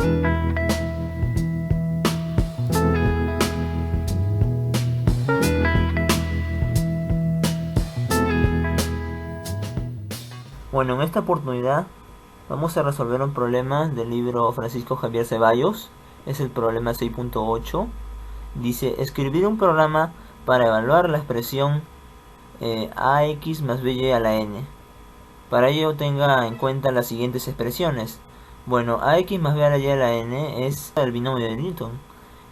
Bueno, en esta oportunidad vamos a resolver un problema del libro Francisco Javier Ceballos. Es el problema 6.8. Dice, escribir un programa para evaluar la expresión ax más by a la n. Para ello tenga en cuenta las siguientes expresiones. Bueno, ax más b a la y a la n es el binomio de Newton.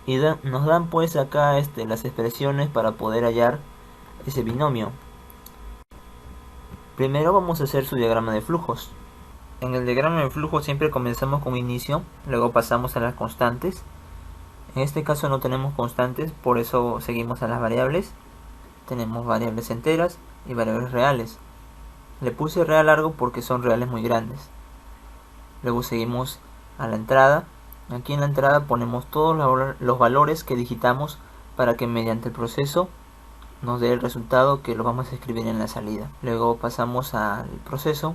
Y nos dan pues acá las expresiones para poder hallar ese binomio. Primero vamos a hacer su diagrama de flujos. En el diagrama de flujo siempre comenzamos con inicio, luego pasamos a las constantes. En este caso no tenemos constantes, por eso seguimos a las variables. Tenemos variables enteras y variables reales. Le puse real largo porque son reales muy grandes. Luego seguimos a la entrada. Aquí en la entrada ponemos todos los valores que digitamos para que mediante el proceso nos dé el resultado que lo vamos a escribir en la salida. Luego pasamos al proceso.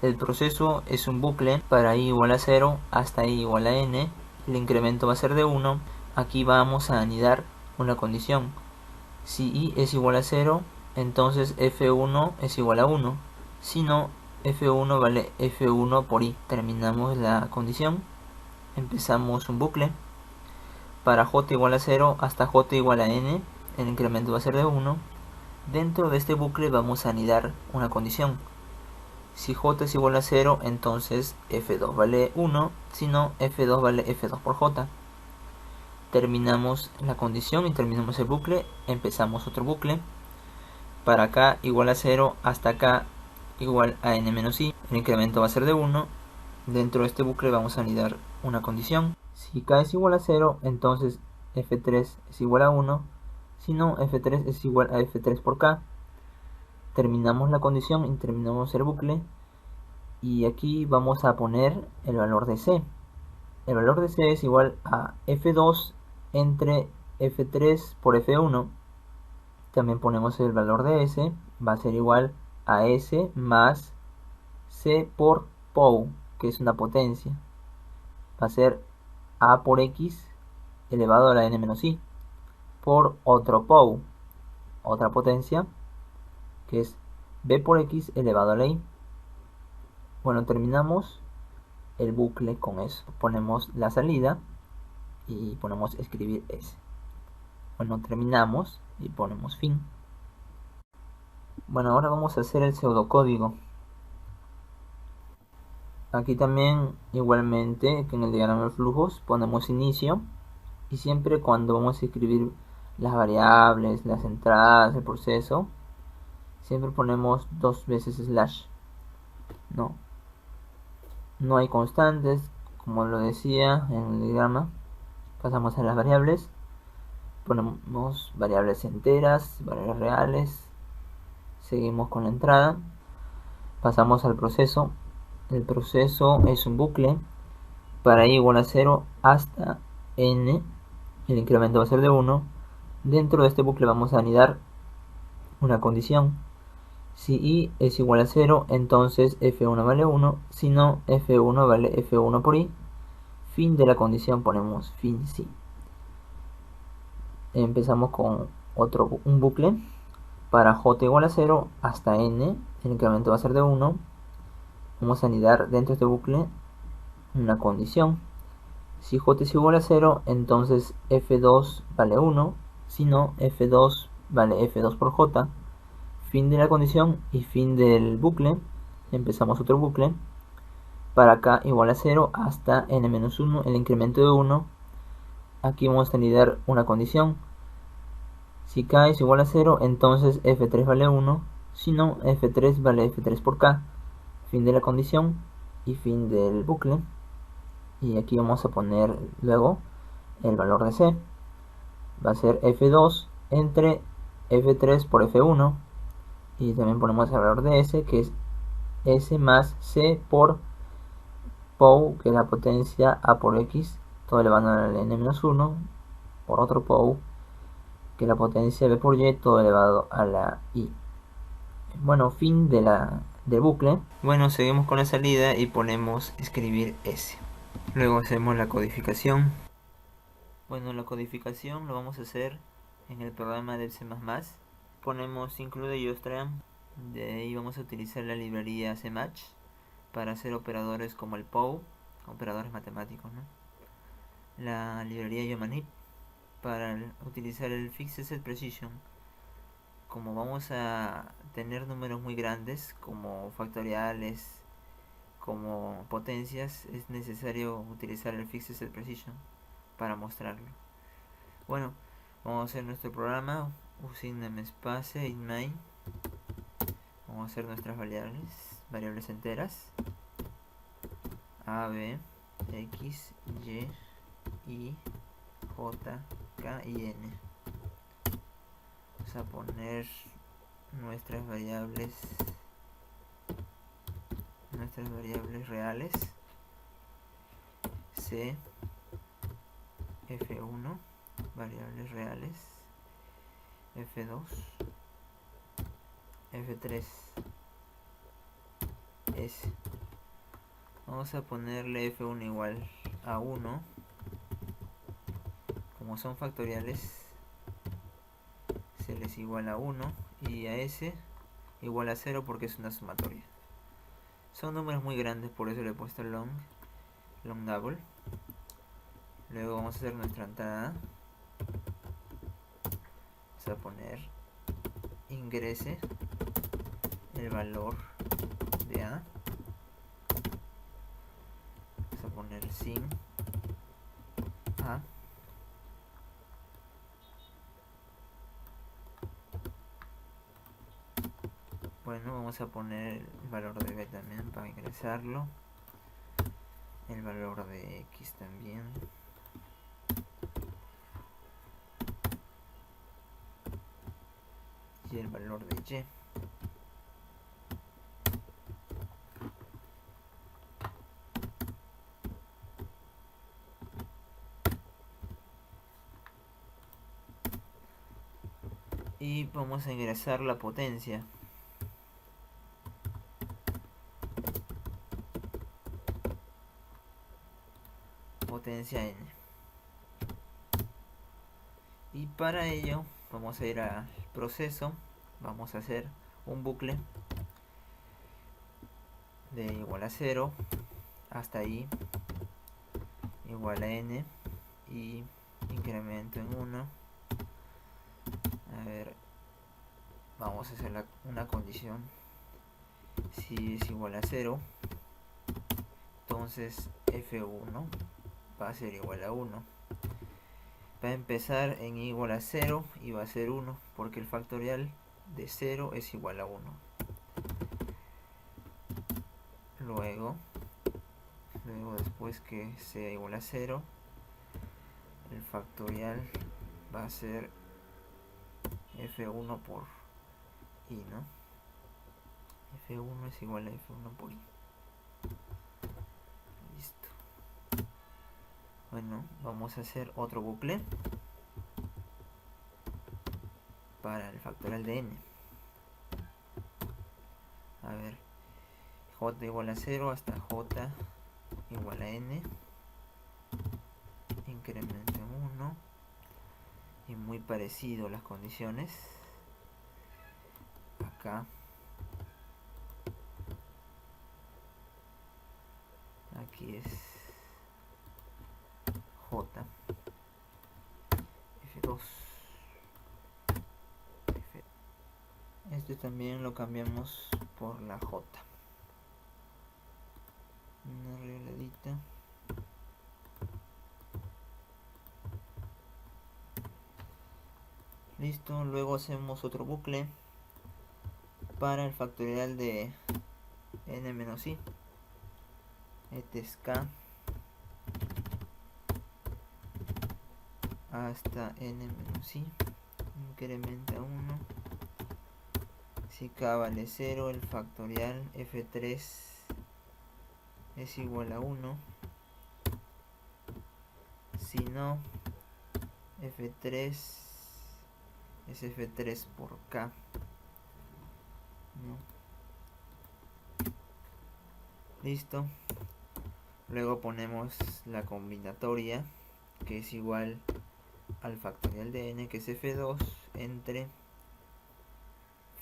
El proceso es un bucle para i igual a 0 hasta i igual a n. El incremento va a ser de 1. Aquí vamos a anidar una condición. Si i es igual a 0, entonces f1 es igual a 1. Si no, f1 vale f1 por i. Terminamos la condición. Empezamos un bucle. Para j igual a 0 hasta j igual a n, el incremento va a ser de 1. Dentro de este bucle vamos a anidar una condición. Si j es igual a 0, entonces f2 vale 1, si no, f2 vale f2 por j. Terminamos la condición y terminamos el bucle, empezamos otro bucle. Para acá igual a 0 hasta acá igual a n menos i, el incremento va a ser de 1. Dentro de este bucle vamos a anidar una condición. Si k es igual a 0, entonces f3 es igual a 1, si no, f3 es igual a f3 por k. Terminamos la condición y terminamos el bucle. Y aquí vamos a poner el valor de c. El valor de c es igual a f2 entre f3 por f1. También ponemos el valor de s. Va a ser igual a s más c por pou, que es una potencia. Va a ser a por x elevado a la n menos i por otro pou, otra potencia, que es b por x elevado a la i. Bueno, terminamos el bucle con eso. Ponemos la salida y ponemos escribir s. Bueno, terminamos y ponemos fin. Bueno, ahora vamos a hacer el pseudocódigo. Aquí también, igualmente que en el diagrama de flujos, ponemos inicio. Y siempre cuando vamos a escribir las variables, las entradas, el proceso, siempre ponemos 2 veces slash. No hay constantes, como lo decía en el diagrama. Pasamos a las variables. Ponemos variables enteras, variables reales. Seguimos con la entrada. Pasamos al proceso. El proceso es un bucle. Para i igual a 0 hasta n, el incremento va a ser de 1. Dentro de este bucle vamos a anidar una condición. Si i es igual a 0, entonces f1 vale 1. Si no, f1 vale f1 por i. Fin de la condición, ponemos fin si. Empezamos con un bucle. Para j igual a 0 hasta n, el incremento va a ser de 1. Vamos a anidar dentro de este bucle una condición. Si j es igual a 0, entonces f2 vale 1. Si no, f2 vale f2 por j. Fin de la condición y fin del bucle. Empezamos otro bucle. Para k igual a 0 hasta n-1, el incremento de 1. Aquí vamos a anidar una condición. Si k es igual a 0, entonces f3 vale 1. Si no, f3 vale f3 por k. Fin de la condición y fin del bucle. Y aquí vamos a poner luego el valor de c. Va a ser f2 entre f3 por f1. Y también ponemos el valor de s, que es s más c por pou, que es la potencia a por x, todo elevado a la n-1, por otro pou, que es la potencia b por y, todo elevado a la i. Bueno, fin del bucle. Bueno, seguimos con la salida y ponemos escribir s. Luego hacemos la codificación. Bueno, la codificación lo vamos a hacer en el programa de C++. Ponemos include JOSTRAM. De ahí vamos a utilizar la librería CMatch para hacer operadores como el POW, operadores matemáticos, ¿no? La librería Yeomanit para utilizar el Fixed Set Precision. Como vamos a tener números muy grandes como factoriales, como potencias, es necesario utilizar el Fixed Set Precision para mostrarlo. Bueno, vamos a hacer nuestro programa using namespace in main. Vamos a hacer nuestras variables enteras: a, b, x, y, j, k y n. Vamos a poner nuestras variables reales: c, f1, variables reales, f2, f3, s. Vamos a ponerle f1 igual a 1. Como son factoriales, se les iguala a 1, y a s igual a 0 porque es una sumatoria. Son números muy grandes, por eso le he puesto long double. Luego vamos a hacer nuestra entrada. Vamos a poner ingrese el valor de a. Vamos a poner sin a. Bueno, vamos a poner el valor de b también para ingresarlo. El valor de x también. Y el valor de y. Y vamos a ingresar la potencia. Potencia n. Y para ello vamos a ir al proceso. Vamos a hacer un bucle de igual a 0 hasta i igual a n y incremento en 1. A ver, vamos a hacer una condición. Si es igual a 0, entonces f1 va a ser igual a 1. Va a empezar en igual a 0 y va a ser 1 porque el factorial de 0 es igual a 1. Luego después que sea igual a 0, el factorial va a ser f1 por i, ¿no? f1 es igual a f1 por i. Listo. Bueno, vamos a hacer otro bucle para el factorial de n. A ver, j igual a 0 hasta j igual a n. Incremento en 1. Y muy parecido las condiciones. Acá. Aquí es j. f2. Este también lo cambiamos por la j. Una arregladita. Listo, luego hacemos otro bucle para el factorial de n menos i. Este es k hasta n menos i. Incrementa 1. Si k vale 0, el factorial f3 es igual a 1. Si no, f3 es f3 por k, ¿no? Listo. Luego ponemos la combinatoria, que es igual al factorial de n, que es f2, entre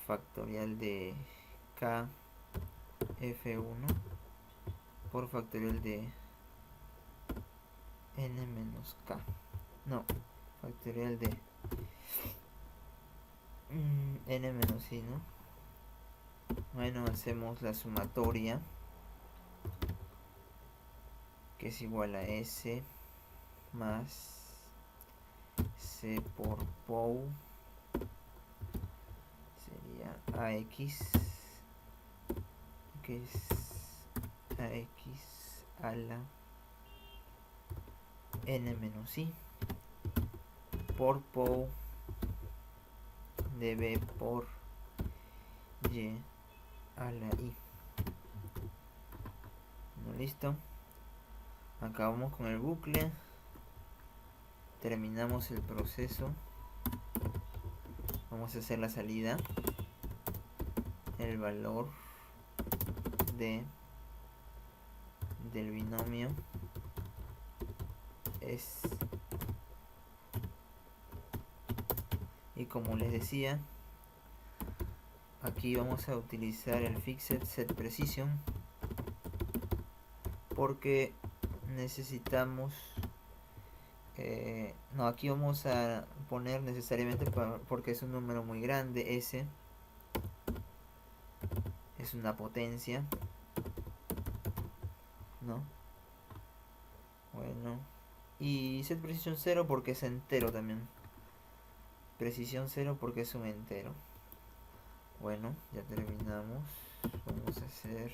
factorial de k f1 por factorial de n menos k. No, factorial de n menos i, ¿no? Bueno, hacemos la sumatoria, que es igual a s más c por pou, sería ax, que es ax a la n menos i, por pou de b por y a la i. Bueno, listo. Acabamos con el bucle, terminamos el proceso. Vamos a hacer la salida. El valor del binomio es, y como les decía, aquí vamos a utilizar el fixed set precision porque necesitamos no, aquí vamos a poner necesariamente porque es un número muy grande. S es una potencia, ¿no? Bueno, y set precision 0 porque es entero también. Precisión 0 porque es un entero. Bueno, ya terminamos. Vamos a hacer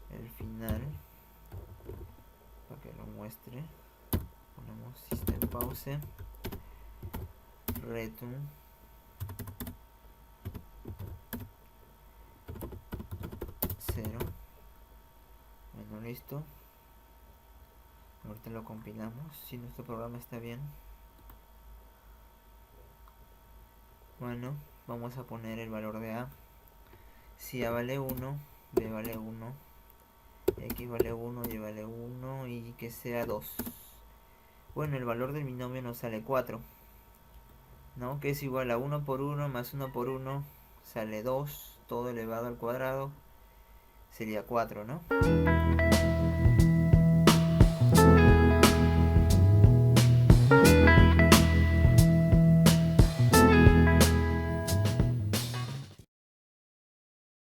el final para que lo muestre. Ponemos system pause, return, cero. Bueno, listo. Ahorita lo compilamos si nuestro programa está bien. Bueno, vamos a poner el valor de a. Si a vale 1, b vale 1, x vale 1, y vale 1 y que sea 2. Bueno, el valor del binomio nos sale 4, ¿no? Que es igual a 1 por 1 más 1 por 1 sale 2, todo elevado al cuadrado sería 4, ¿no?